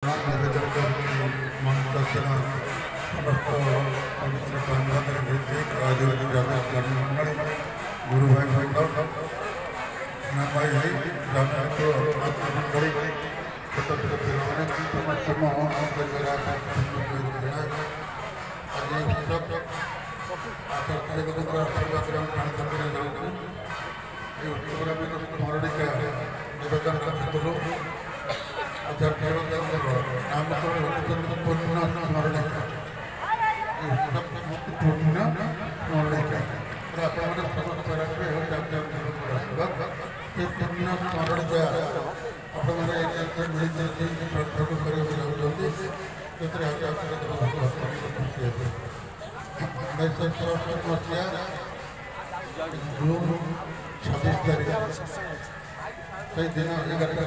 निवेदन मनोरंजन समस्त पवित्र प्रांगण भित्तिक राजनीति मंडल गुरु भाई बंधु नामाई रामचंद्र मंडली छोट छोट पिलाने समस्त आज आशीर्वाद गणतंत्र जाऊँ ये उत्सव स्मरणिका निवेदन रखिलु आचार्य नामकरण पूर्ण स्मरणिका पूर्ण स्मरणिका आपने समस्त रखे ये पूर्ण स्मरणिका आपने श्रद्धा को जाऊँगी खुशी है 1964 मसीहा जून 26 तारीख से दिन 11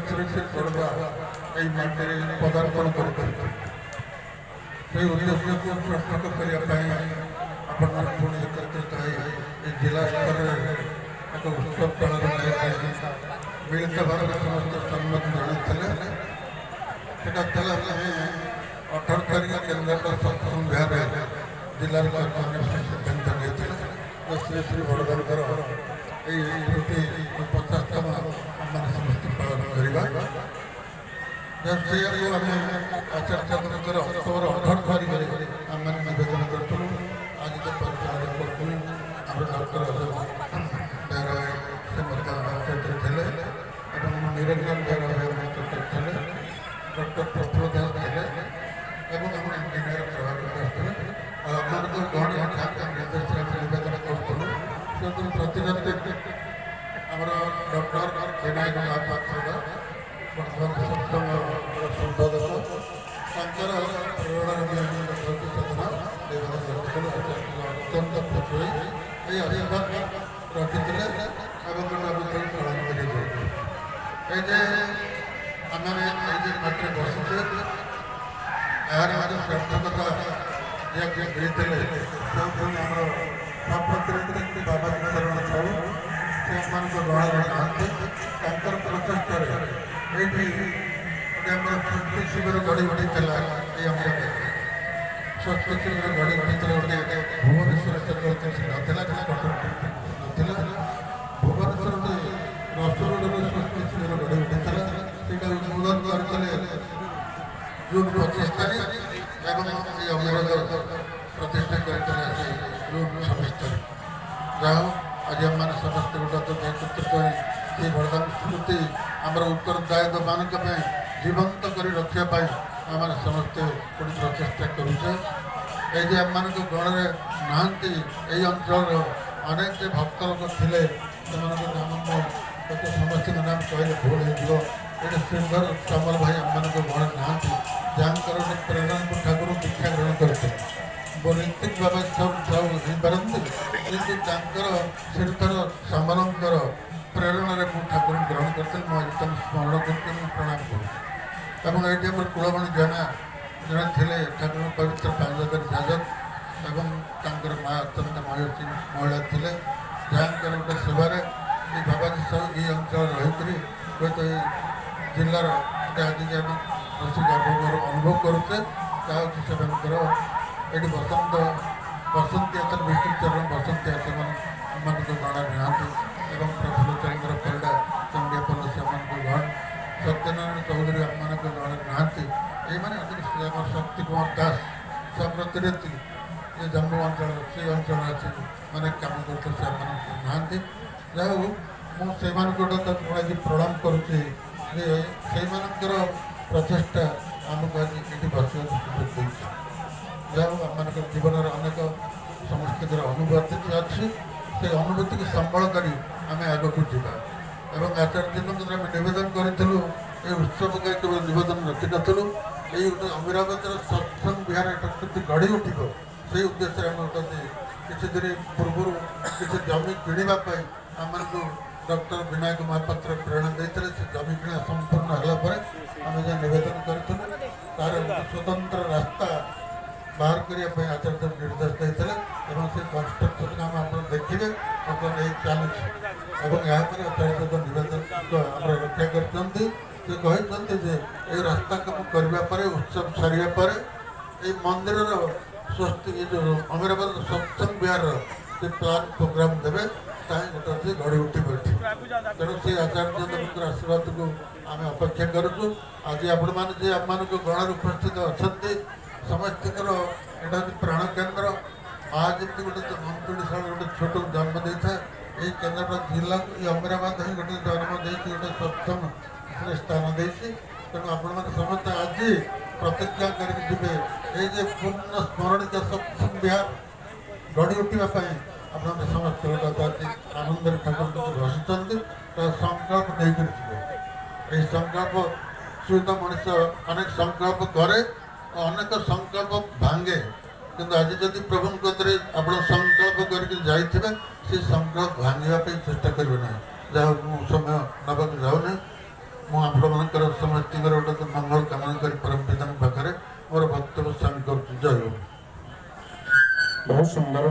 सुरक्षित पड़वा यही माटे पदार्पण कर उद्देश्य को प्रस्तुत करने पुणी एकत्रित जिला स्तर एक उत्सव पालन मिलित भाव समस्त सम्मत जन 18 तारीख केन्द्रापड़ा सत्संग विहार जिलार सिद्धांत नहीं श्री श्री बड़गणकर यही 50तम आम समस्त पालन करवा आम आचार्य अक्टोबर 18 तारीख आम नवेदन करूँ आज तो परिचालन करूँ आम डॉक्टर बेहरा से थे निरंजन बेहरा थे डॉक्टर प्रफुल्ल दास थे इंजीनियर प्रभाकर दास थे आम गहन निर्देश निवेदन करूँ प्रतिनिधि आम डॉक्टर विनायक महापात्र वर्तमान सत्संग संपादक प्रेरणा प्रतिशोधन निवेदन अत्यंत खुशी ये आशीर्वाद रखी पालन कर आम माटे बसुचे यार सार्थकता देते आम सप्रतिनिधि बाबाजी शरण साहू से गहन नहांती प्रचेषार ये स्वास्थ्य शिविर गढ़ी उठीला स्वास्थ्य शिविर गढ़ी उठीला गोटे भुवनेश्वर नाला नाला भुवनेश्वर रसुरोड स्वास्थ्य शिविर गढ़ी उठीला उद्बोधन करते जून 25 तारीख अमीराद प्रतिष्ठा करते जून 26 तारीख जहाँ आज आम समस्त गोटे एकत्रित ये बरदान स्मृति आमर उत्तरदायित्व मानक जीवंत कर रखापी आम समस्ते पुणी प्रचेषा करुचे ये आम मान गण नहांती यही अंचल अनेक भक्त लोग थे नाम समस्त नाम कहले भूल हो ये श्रीधर सामल भाई आम गण नहांती जहाँ प्रेरणा को ठाकुर दीक्षा ग्रहण करते नीतिक भाव सब सब हो पारती किंतु श्रीधर सामलंकर प्रेरणा ठाकुर ग्रहण करते मुझे तुम स्मरण करके प्रणाम करूँ ये कुलमणि जेना जड़े थे ठाकुर पवित्र पांचगर जाजत एवं माँ अत्यंत महर्षि महिला थे जहाँ गोटे सेवार बाबाजी साहू ये अंचल रही हूँ जिलार आज खुशी गर्व अनुभव करुचे ये बसंत बसंती आचार्य विष्णुचरण बसंती आचार्य मान गण नहांती प्रफुल्ल चंद्र परिड़ा चंडियापल्ल से गण सत्यनारायण चौधरी आम गण नहांती ये शक्ति कुमार दास सप्रतिनिधि ये जम्मू अंचल से अंचल अच्छी मैंने कम करते नहांती जहाँ मुझे प्रणाम करुच्ची प्रचेषा आमको आज ये बसवा सुযোগ देती जहाँ आम जीवन अनेक समस्या अनुभूति अच्छी से अनुभूति की संबल कर आम आग को जावा और आचार्य आम नवेदन करूँ ये उत्सव केवल नवेदन रखी नु ये अमीराबाद सत्संग विहार केमती गढ़ी उठब से उद्देश्य आम किसी दिन पूर्व किसी जमी किणवाई आम डॉक्टर विनायक महापात्र प्रेरणा देते से जमी किणा संपूर्ण होगापर आम जहाँ नवेदन करूँ तार स्वतंत्र रास्ता बाहर करने आचार्य निर्देश देते से कंस्ट्रक्शन काम आप देखिए चलुच्छे ଏବଂ ଏହାପରେ ଚାରିପଦ ନିବେଦନ ଆମର ରକ୍ଷା କରିଛନ୍ତି। ସେ କହିଛନ୍ତି ଯେ ଏହି ରାସ୍ତା କାମ କରିବା ପରେ ଉତ୍ସବ ସରିବା ପରେ এই ମନ୍ଦିରର ସ୍ୱସ୍ତି ଏ ଯେଉଁ ଅମରାବତ ସତ୍ସଙ୍ଗ ବିହାରର ସେ ପ୍ଲାନ୍ ପ୍ରୋଗ୍ରାମ ଦେବେ ତାହିଁ ଗୋଟେ ସେ ଗଢ଼ି ଉଠିବ ଏଠି। ତେଣୁ ସେ ଆଚାର୍ଯ୍ୟ ଦେବଙ୍କର ଆଶୀର୍ବାଦକୁ ଆମେ ଅପେକ୍ଷା କରୁଛୁ। ଆଜି ଆପଣମାନେ ଯେ ଆମମାନଙ୍କ ଗଣରେ ଉପସ୍ଥିତ ଅଛନ୍ତି ସମସ୍ତଙ୍କର ଏଇଟା ହେଉଛି ପ୍ରାଣ କେନ୍ଦ୍ର। ମା ଯେମିତି ଗୋଟେ ମନ୍ତୁଡ଼ିଶାଳ ଗୋଟେ ଛୋଟ ଜନ୍ମ ଦେଇଥାଏ ଏହି କେନ୍ଦ୍ରଟା ଜିଲ୍ଲାକୁ ଏଇ ଅମରାବାଦ ହିଁ ଗୋଟେ ଜନ୍ମ ଦେଇଛି ଗୋଟେ ସତ୍ସଙ୍ଗରେ ସ୍ଥାନ ଦେଇଛି। ତେଣୁ ଆପଣମାନେ ସମସ୍ତେ ଆଜି ପ୍ରତିଜ୍ଞା କରିକି ଯିବେ এই যে ପୂର୍ଣ୍ଣ ସ୍ମରଣିକା ସତ୍ସଙ୍ଗ ବିହାର ଗଢ଼ି ଉଠିବା ପାଇଁ ଆପଣମାନେ ସମସ୍ତେ ଆଜି ଆନନ୍ଦରେ ଠାକୁରଙ୍କୁ ବସିଛନ୍ତି ତା ସଂକଳ୍ପ ନେଇକରି ଯିବେ। ଏହି ସଂକଳ୍ପ ସହିତ ମଣିଷ ଅନେକ ସଂକଳ୍ପ କରେ ଓ ଅନେକ ସଂକଳ୍ପ ଭାଙ୍ଗେ, କିନ୍ତୁ ଆଜି ଯଦି ପ୍ରଭୁଙ୍କ କତିରେ ଆପଣ ସଂକଳ୍ପ କରିକି ଯାଇଥିବେ ସେ ସଂକଳ୍ପ ଭାଙ୍ଗିବା ପାଇଁ ଚେଷ୍ଟା କରିବେ ନାହିଁ। ଯାହା ମୁଁ ସମୟ ନେବାକୁ ଯାଉନାହିଁ, ମୁଁ ଆପଣମାନଙ୍କର ସମସ୍ତଙ୍କର ଗୋଟେ ମଙ୍ଗଳ କାମନା କରି ପରମ ପିତାଙ୍କ ପାଖରେ ମୋର ବକ୍ତବ୍ୟ ସାଙ୍ଗ କରୁଛି। ଜୟ ଗୁରୁ। ବହୁତ ସୁନ୍ଦର।